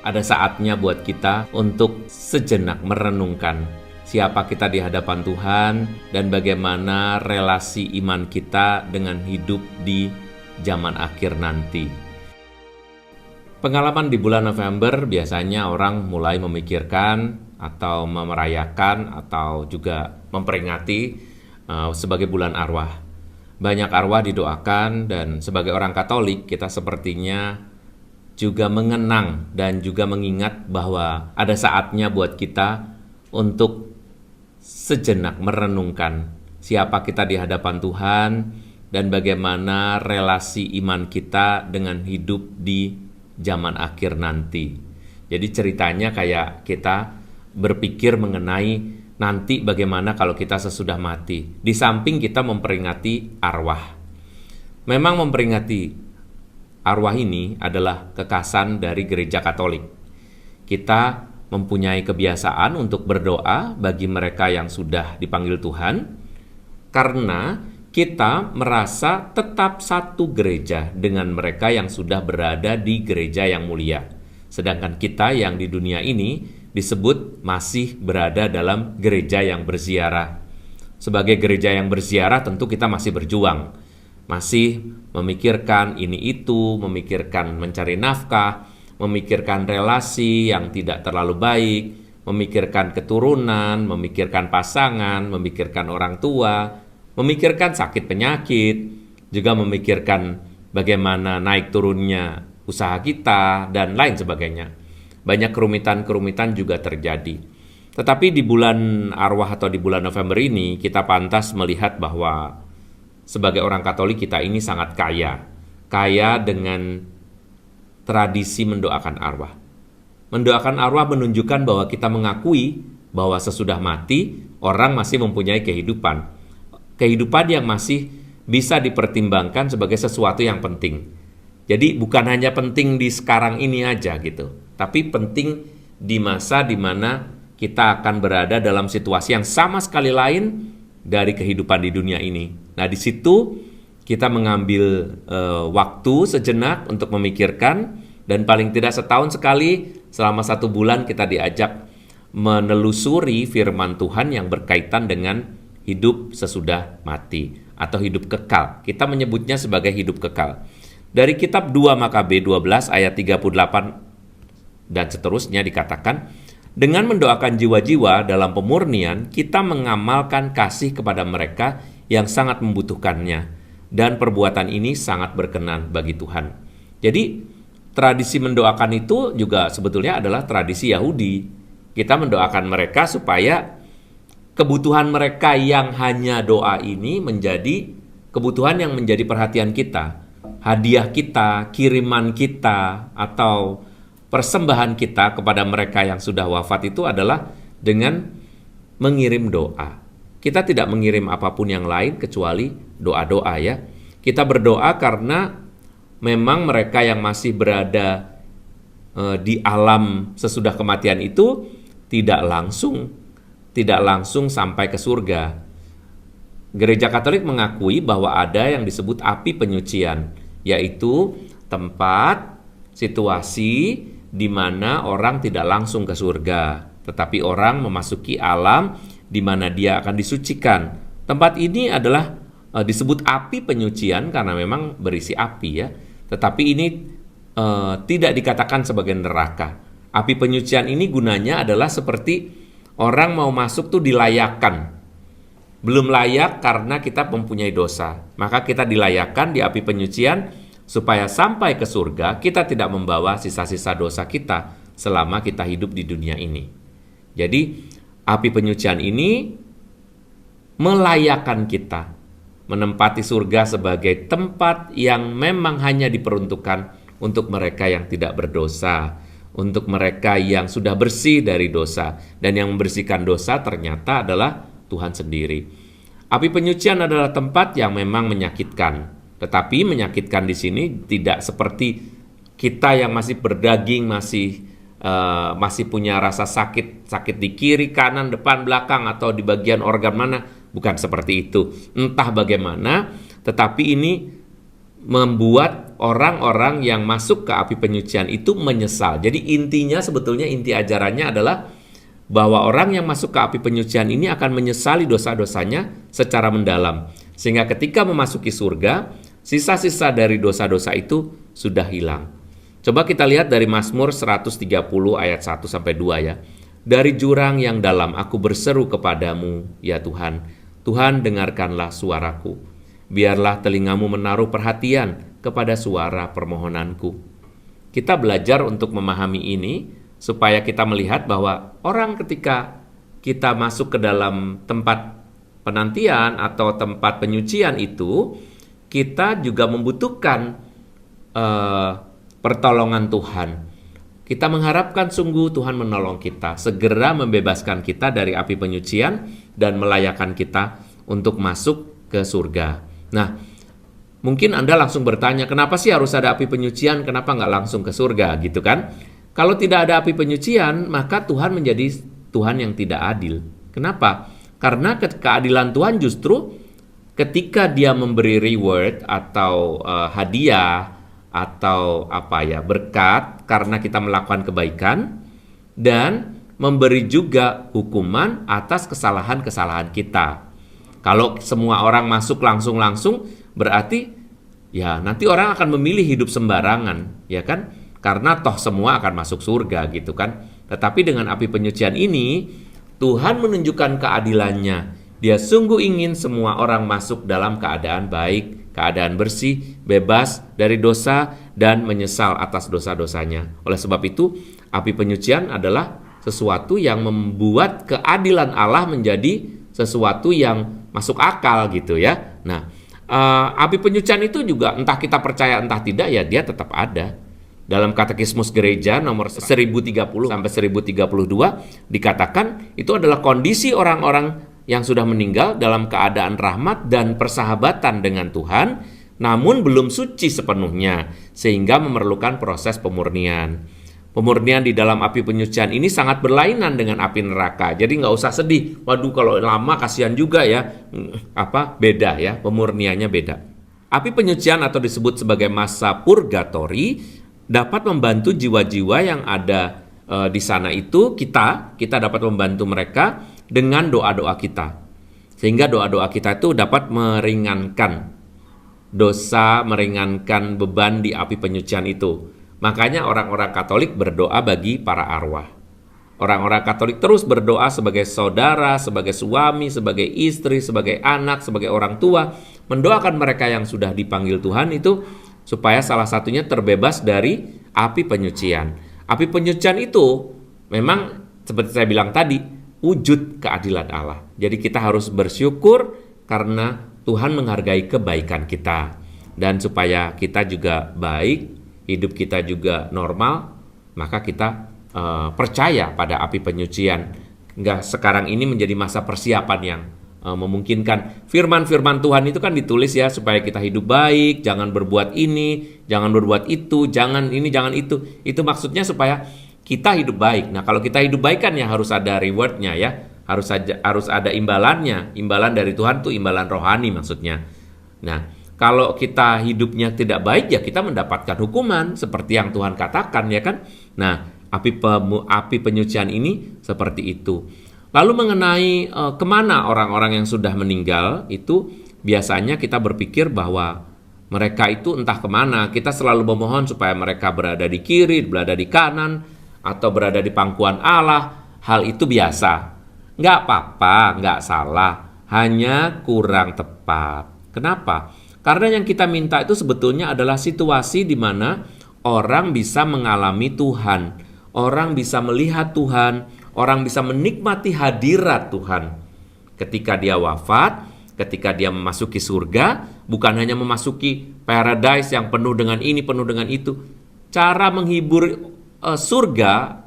Ada saatnya buat kita untuk sejenak merenungkan siapa kita di hadapan Tuhan dan bagaimana relasi iman kita dengan hidup di zaman akhir nanti. Pengalaman di bulan November biasanya orang mulai memikirkan atau merayakan atau juga memperingati sebagai bulan arwah. Banyak arwah didoakan dan sebagai orang Katolik kita sepertinya juga mengenang dan juga mengingat bahwa ada saatnya buat kita untuk sejenak merenungkan siapa kita di hadapan Tuhan dan bagaimana relasi iman kita dengan hidup di zaman akhir nanti. Jadi ceritanya kayak kita berpikir mengenai nanti bagaimana kalau kita sesudah mati. Di samping kita memperingati arwah. Memang memperingati arwah ini adalah kekasan dari Gereja Katolik. Kita mempunyai kebiasaan untuk berdoa bagi mereka yang sudah dipanggil Tuhan, karena kita merasa tetap satu gereja dengan mereka yang sudah berada di gereja yang mulia. Sedangkan kita yang di dunia ini disebut masih berada dalam gereja yang berziarah. Sebagai gereja yang berziarah tentu kita masih berjuang. Masih memikirkan ini itu, memikirkan mencari nafkah, memikirkan relasi yang tidak terlalu baik, memikirkan keturunan, memikirkan pasangan, memikirkan orang tua, memikirkan sakit penyakit, juga memikirkan bagaimana naik turunnya usaha kita, dan lain sebagainya. Banyak kerumitan-kerumitan juga terjadi. Tetapi di bulan arwah atau di bulan November ini, kita pantas melihat bahwa sebagai orang Katolik kita ini sangat kaya. Kaya dengan tradisi mendoakan arwah. Mendoakan arwah menunjukkan bahwa kita mengakui bahwa sesudah mati, orang masih mempunyai kehidupan. Kehidupan yang masih bisa dipertimbangkan sebagai sesuatu yang penting. Jadi bukan hanya penting di sekarang ini aja gitu, tapi penting di masa di mana kita akan berada dalam situasi yang sama sekali lain dari kehidupan di dunia ini. Nah, di situ kita mengambil waktu sejenak untuk memikirkan, dan paling tidak setahun sekali selama 1 bulan kita diajak menelusuri firman Tuhan yang berkaitan dengan hidup sesudah mati atau hidup kekal. Kita menyebutnya sebagai hidup kekal. Dari kitab 2 Makabe 12 ayat 38 dan seterusnya dikatakan, dengan mendoakan jiwa-jiwa dalam pemurnian, kita mengamalkan kasih kepada mereka yang sangat membutuhkannya, dan perbuatan ini sangat berkenan bagi Tuhan. Jadi, tradisi mendoakan itu juga sebetulnya adalah tradisi Yahudi. Kita mendoakan mereka supaya kebutuhan mereka yang hanya doa ini menjadi kebutuhan yang menjadi perhatian kita. Hadiah kita, kiriman kita, atau persembahan kita kepada mereka yang sudah wafat itu adalah dengan mengirim doa. Kita tidak mengirim apapun yang lain kecuali doa-doa ya. Kita berdoa karena memang mereka yang masih berada di alam sesudah kematian itu tidak langsung sampai ke surga. Gereja Katolik mengakui bahwa ada yang disebut api penyucian, yaitu tempat, situasi di mana orang tidak langsung ke surga, tetapi orang memasuki alam di mana dia akan disucikan. Tempat ini adalah disebut api penyucian karena memang berisi api ya, tetapi ini tidak dikatakan sebagai neraka. Api penyucian ini gunanya adalah seperti orang mau masuk tuh dilayakkan. Belum layak karena kita mempunyai dosa, maka kita dilayakkan di api penyucian supaya sampai ke surga kita tidak membawa sisa-sisa dosa kita selama kita hidup di dunia ini. Jadi api penyucian ini melayakkan kita menempati surga sebagai tempat yang memang hanya diperuntukkan untuk mereka yang tidak berdosa, untuk mereka yang sudah bersih dari dosa, dan yang membersihkan dosa ternyata adalah Tuhan sendiri. Api penyucian adalah tempat yang memang menyakitkan, tetapi menyakitkan di sini tidak seperti kita yang masih berdaging, masih punya rasa sakit di kiri, kanan, depan, belakang, atau di bagian organ mana. Bukan seperti itu. Entah bagaimana, tetapi ini membuat orang-orang yang masuk ke api penyucian itu menyesal. Jadi intinya sebetulnya inti ajarannya adalah bahwa orang yang masuk ke api penyucian ini akan menyesali dosa-dosanya secara mendalam. Sehingga ketika memasuki surga, sisa-sisa dari dosa-dosa itu sudah hilang. Coba kita lihat dari Mazmur 130 ayat 1 sampai 2 ya. Dari jurang yang dalam aku berseru kepadamu, ya Tuhan. Tuhan, dengarkanlah suaraku. Biarlah telingamu menaruh perhatian kepada suara permohonanku. Kita belajar untuk memahami ini supaya kita melihat bahwa orang ketika kita masuk ke dalam tempat penantian atau tempat penyucian itu, kita juga membutuhkan pertolongan Tuhan. Kita mengharapkan sungguh Tuhan menolong kita, segera membebaskan kita dari api penyucian dan melayakkan kita untuk masuk ke surga. Nah, mungkin Anda langsung bertanya, kenapa sih harus ada api penyucian, kenapa nggak langsung ke surga gitu kan? Kalau tidak ada api penyucian, maka Tuhan menjadi Tuhan yang tidak adil. Kenapa? Karena keadilan Tuhan justru ketika dia memberi reward atau hadiah atau berkat karena kita melakukan kebaikan dan memberi juga hukuman atas kesalahan-kesalahan kita. Kalau semua orang masuk langsung-langsung, berarti ya nanti orang akan memilih hidup sembarangan, ya kan? Karena toh semua akan masuk surga gitu kan. Tetapi dengan api penyucian ini, Tuhan menunjukkan keadilannya. Dia sungguh ingin semua orang masuk dalam keadaan baik, keadaan bersih, bebas dari dosa, dan menyesal atas dosa-dosanya. Oleh sebab itu, api penyucian adalah sesuatu yang membuat keadilan Allah menjadi sesuatu yang masuk akal gitu ya. Nah, api penyucian itu juga entah kita percaya entah tidak ya dia tetap ada. Dalam Katekismus Gereja nomor 1030 sampai 1032 dikatakan itu adalah kondisi orang-orang yang sudah meninggal dalam keadaan rahmat dan persahabatan dengan Tuhan, namun belum suci sepenuhnya sehingga memerlukan proses pemurnian. Pemurnian di dalam api penyucian ini sangat berlainan dengan api neraka. Jadi nggak usah sedih. Waduh, kalau lama kasihan juga ya. Beda ya, pemurniannya beda. Api penyucian atau disebut sebagai masa purgatori dapat membantu jiwa-jiwa yang ada di sana itu kita dapat membantu mereka dengan doa-doa kita. Sehingga doa-doa kita itu dapat meringankan dosa, meringankan beban di api penyucian itu. Makanya orang-orang Katolik berdoa bagi para arwah. Orang-orang Katolik terus berdoa sebagai saudara, sebagai suami, sebagai istri, sebagai anak, sebagai orang tua, mendoakan mereka yang sudah dipanggil Tuhan itu supaya salah satunya terbebas dari api penyucian. Api penyucian itu memang seperti saya bilang tadi, wujud keadilan Allah. Jadi kita harus bersyukur karena Tuhan menghargai kebaikan kita. Dan supaya kita juga baik, hidup kita juga normal, maka kita percaya pada api penyucian. Sekarang ini menjadi masa persiapan yang memungkinkan. Firman-firman Tuhan itu kan ditulis ya supaya kita hidup baik, jangan berbuat ini, jangan berbuat itu, jangan ini, jangan itu. Itu maksudnya supaya kita hidup baik. Nah, kalau kita hidup baik kan ya harus ada rewardnya ya, harus ada imbalannya. Imbalan dari Tuhan tuh imbalan rohani maksudnya. Nah, kalau kita hidupnya tidak baik ya kita mendapatkan hukuman seperti yang Tuhan katakan ya kan. Nah, api penyucian ini seperti itu. Lalu mengenai kemana orang-orang yang sudah meninggal itu biasanya kita berpikir bahwa mereka itu entah kemana. Kita selalu memohon supaya mereka berada di kiri, berada di kanan, atau berada di pangkuan Allah. Hal itu biasa. Nggak apa-apa, nggak salah. Hanya kurang tepat. Kenapa? Karena yang kita minta itu sebetulnya adalah situasi di mana orang bisa mengalami Tuhan, orang bisa melihat Tuhan, orang bisa menikmati hadirat Tuhan. Ketika dia wafat, ketika dia memasuki surga, bukan hanya memasuki paradise yang penuh dengan ini, penuh dengan itu. Cara menghibur surga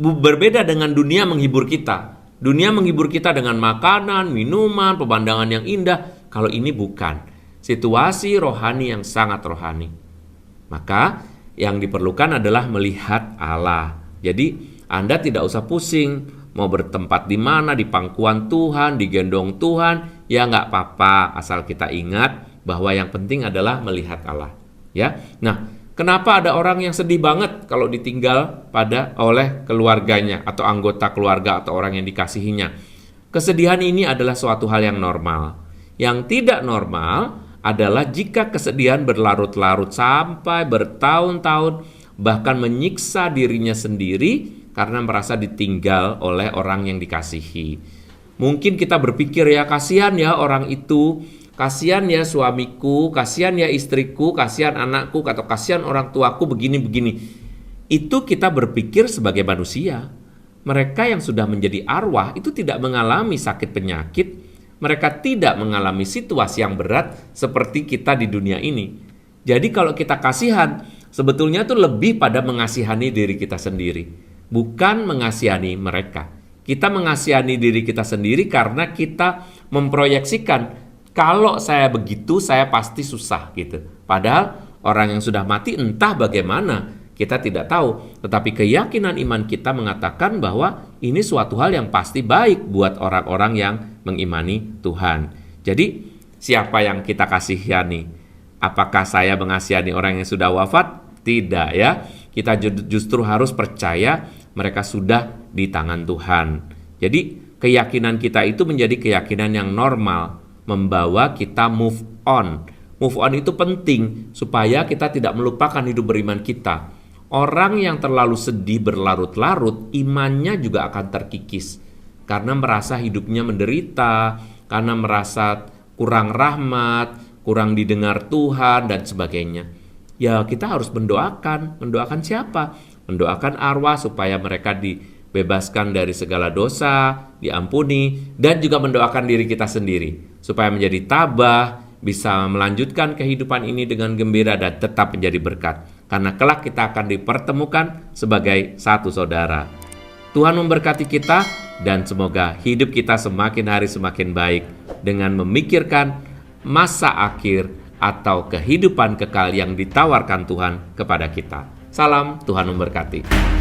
berbeda dengan dunia menghibur kita. Dunia menghibur kita dengan makanan, minuman, pemandangan yang indah. Kalau ini bukan. Situasi rohani yang sangat rohani. Maka yang diperlukan adalah melihat Allah. Jadi Anda tidak usah pusing mau bertempat di mana, di pangkuan Tuhan, digendong Tuhan, ya nggak apa-apa asal kita ingat bahwa yang penting adalah melihat Allah. Ya, nah, kenapa ada orang yang sedih banget kalau ditinggal oleh keluarganya atau anggota keluarga atau orang yang dikasihinya? Kesedihan ini adalah suatu hal yang normal. Yang tidak normal adalah jika kesedihan berlarut-larut sampai bertahun-tahun, bahkan menyiksa dirinya sendiri karena merasa ditinggal oleh orang yang dikasihi. Mungkin kita berpikir, ya kasihan ya orang itu, kasihan ya suamiku, kasihan ya istriku, kasihan anakku, atau kasihan orang tuaku begini-begini. Itu kita berpikir sebagai manusia. Mereka yang sudah menjadi arwah itu tidak mengalami sakit penyakit, mereka tidak mengalami situasi yang berat seperti kita di dunia ini. Jadi kalau kita kasihan, sebetulnya itu lebih pada mengasihani diri kita sendiri, bukan mengasihani mereka. Kita mengasihani diri kita sendiri karena kita memproyeksikan, kalau saya begitu saya pasti susah gitu. Padahal orang yang sudah mati entah bagaimana, kita tidak tahu, tetapi keyakinan iman kita mengatakan bahwa ini suatu hal yang pasti baik buat orang-orang yang mengimani Tuhan. Jadi, siapa yang kita kasihani? Apakah saya mengasihani orang yang sudah wafat? Tidak ya. Kita justru harus percaya mereka sudah di tangan Tuhan. Jadi, keyakinan kita itu menjadi keyakinan yang normal, membawa kita move on. Move on itu penting supaya kita tidak melupakan hidup beriman kita. Orang yang terlalu sedih berlarut-larut, imannya juga akan terkikis karena merasa hidupnya menderita, karena merasa kurang rahmat, kurang didengar Tuhan dan sebagainya. Ya, kita harus mendoakan siapa? Mendoakan arwah supaya mereka dibebaskan dari segala dosa, diampuni, dan juga mendoakan diri kita sendiri supaya menjadi tabah, bisa melanjutkan kehidupan ini dengan gembira dan tetap menjadi berkat. Karena kelak kita akan dipertemukan sebagai satu saudara. Tuhan memberkati kita dan semoga hidup kita semakin hari semakin baik dengan memikirkan masa akhir atau kehidupan kekal yang ditawarkan Tuhan kepada kita. Salam, Tuhan memberkati.